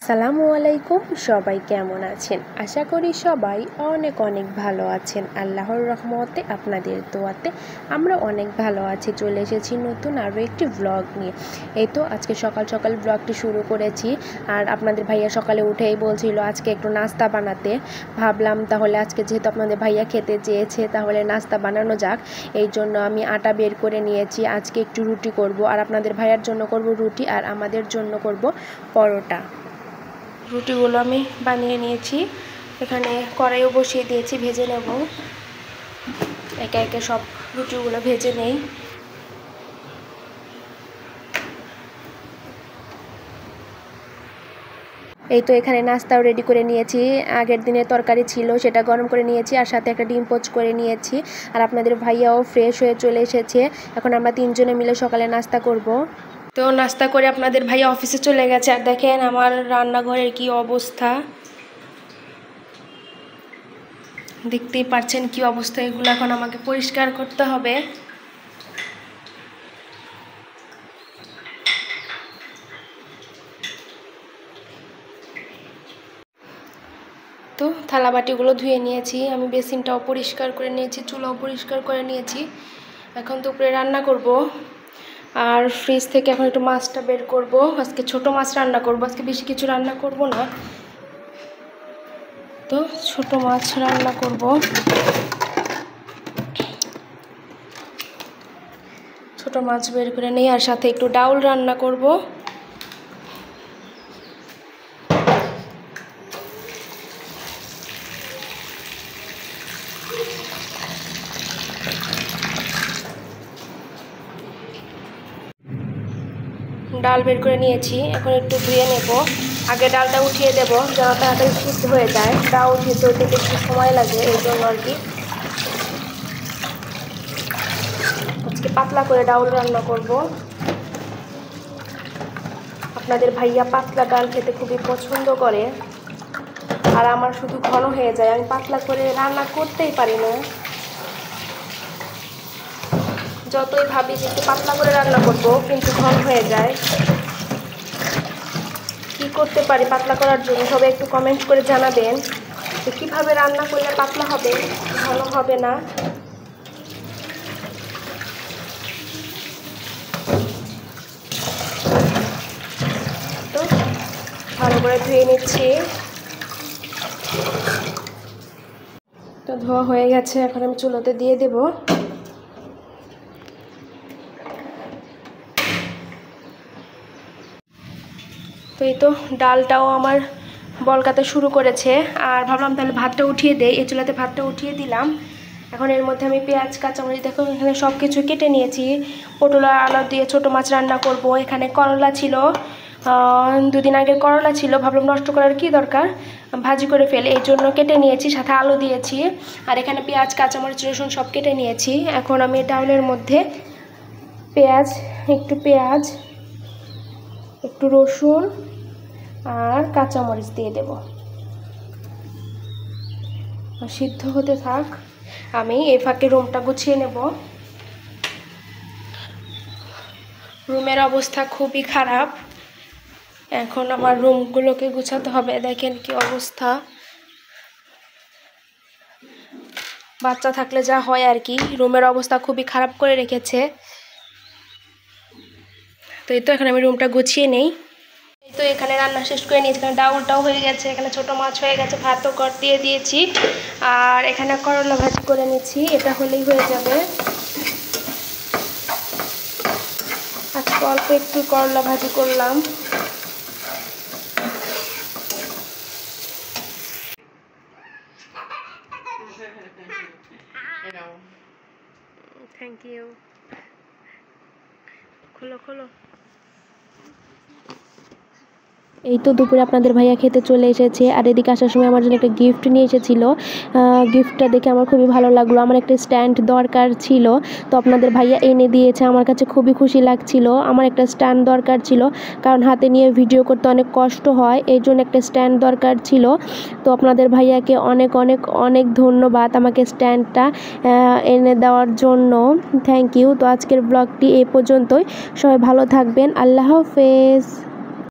আসসালামু আলাইকুম, সবাই কেমন আছেন? আশা করি সবাই অনেক অনেক ভালো আছেন। আল্লাহর রহমতে আপনাদের দোয়াতে আমরা অনেক ভালো আছি। চলে এসেছি নতুন আরও একটি ব্লগ নিয়ে। এই তো আজকে সকাল সকাল ব্লগটি শুরু করেছি। আর আপনাদের ভাইয়া সকালে উঠেই বলছিল আজকে একটু নাস্তা বানাতে। ভাবলাম তাহলে আজকে যেহেতু আপনাদের ভাইয়া খেতে চেয়েছে তাহলে নাস্তা বানানো যাক। এই জন্য আমি আটা বের করে নিয়েছি। আজকে একটু রুটি করব, আর আপনাদের ভাইয়ার জন্য করব রুটি, আর আমাদের জন্য করব পরোটা। রুটিগুলো আমি বানিয়ে নিয়েছি। এখানে কড়াইও বসিয়ে দিয়েছি, ভেজে নেব। একে একে সব রুটিগুলো ভেজে নেই। এই তো এখানে নাস্তাও রেডি করে নিয়েছি। আগের দিনের তরকারি ছিল, সেটা গরম করে নিয়েছি, আর সাথে একটা ডিম পোচ করে নিয়েছি। আর আপনাদের ভাইয়াও ফ্রেশ হয়ে চলে এসেছে। এখন আমরা তিনজনে মিলে সকালে নাস্তা করব। তো নাস্তা করে আপনাদের ভাইয়া অফিসে চলে গেছে। আর দেখেন আমার রান্নাঘরের কি অবস্থা, দেখতেই পাচ্ছেন কি অবস্থা। এগুলো এখন আমাকে পরিষ্কার করতে হবে। তো থালা বাটিগুলো ধুয়ে নিয়েছি, আমি বেসিনটাও পরিষ্কার করে নিয়েছি, চুলাও পরিষ্কার করে নিয়েছি। এখন তো উপরে রান্না করব। আর ফ্রিজ থেকে এখন একটু মাছটা বের করব। আজকে ছোট মাছ রান্না করব, আজকে বেশি কিছু রান্না করব না। তো ছোট মাছ রান্না করব। ছোট মাছ বের করে নেই, আর সাথে একটু ডাউল রান্না করব। ডাল বের করে নিয়েছি, এখন একটু ধুয়ে নেব। আগে ডালটা উঠিয়ে দেব যেন তাড়াতাড়ি সিদ্ধ হয়ে যায়। ডাল সিদ্ধ হতে একটু সময় লাগে, এই জন্য আর কি। আজকে পাতলা করে ডাউল রান্না করব। আপনাদের ভাইয়া পাতলা ডাল খেতে খুবই পছন্দ করে, আর আমার শুধু ঘন হয়ে যায়। আমি পাতলা করে রান্না করতেই পারি না। যতই ভাবি যে একটু পাতলা করে রান্না করব, কিন্তু ঘন হয়ে যায়। কি করতে পারি পাতলা করার জন্য? সবাই একটু কমেন্ট করে জানাবেন যে কীভাবে রান্না করলে পাতলা হবে, ঘন হবে না। তো ভালো করে ধুয়ে নিচ্ছি। তো ধোয়া হয়ে গেছে, এখন আমি চুলোতে দিয়ে দেব। তো এই তো ডালটাও আমার বলকাতে শুরু করেছে। আর ভাবলাম তাহলে ভাতটা উঠিয়ে দেই। এই চুলাতে ভাতটা উঠিয়ে দিলাম। এখন এর মধ্যে আমি পেঁয়াজ, কাঁচামরিচ, দেখো এখানে সব কিছু কেটে নিয়েছি। পটল আর আলু দিয়ে ছোটো মাছ রান্না করব। এখানে করলা ছিল, দুদিন আগের করলা ছিল, ভাবলাম নষ্ট করার কি দরকার, ভাজি করে ফেলে, এই জন্য কেটে নিয়েছি, সাথে আলু দিয়েছি। আর এখানে পেঁয়াজ, কাঁচামরিচ, রসুন সব কেটে নিয়েছি। এখন আমি ডাউলের মধ্যে পেঁয়াজ, একটু রসুন আর কাঁচামরিচ দিয়ে দেব। সিদ্ধ হতে থাক, আমি এই ফাঁকে রুমটা গুছিয়ে নেব। রুমের অবস্থা খুবই খারাপ, এখন আমার রুমগুলোকে গুছাতে হবে। দেখেন কি অবস্থা। বাচ্চা থাকলে যা হয় আর কি, রুমের অবস্থা খুবই খারাপ করে রেখেছে। তো এই তো এখন আমি রুমটা গুছিয়ে নেই। এই তো এখানে রান্না শেষ করে নিয়েছি। এখানে ডাউলটাও হয়ে গেছে, এখানে ছোটো মাছ হয়ে গেছে, ভাতও দিয়ে দিয়েছি। আর এখানে করলা ভাজি করে নিচ্ছি, এটা হলেই হয়ে যাবে। আজকে অল্প একটু করলা ভাজি করলাম। Thank you. খোলো। এই তো দুপুরে আপনাদের ভাইয়া খেতে চলে এসেছে। আর এদিকে আসার সময় আমার জন্য একটা গিফট নিয়ে এসেছিলো। গিফটটা দেখে আমার খুবই ভালো লাগলো। আমার একটা স্ট্যান্ড দরকার ছিল, তো আপনাদের ভাইয়া এনে দিয়েছে। আমার কাছে খুবই খুশি লাগছিল। আমার একটা স্ট্যান্ড দরকার ছিল, কারণ হাতে নিয়ে ভিডিও করতে অনেক কষ্ট হয়, এই জন্য একটা স্ট্যান্ড দরকার ছিল। তো আপনাদের ভাইয়াকে অনেক অনেক অনেক ধন্যবাদ আমাকে স্ট্যান্ডটা এনে দেওয়ার জন্য। Thank you. তো আজকের ব্লগটি এই পর্যন্তই। সবাই ভালো থাকবেন। আল্লাহ হাফেজ।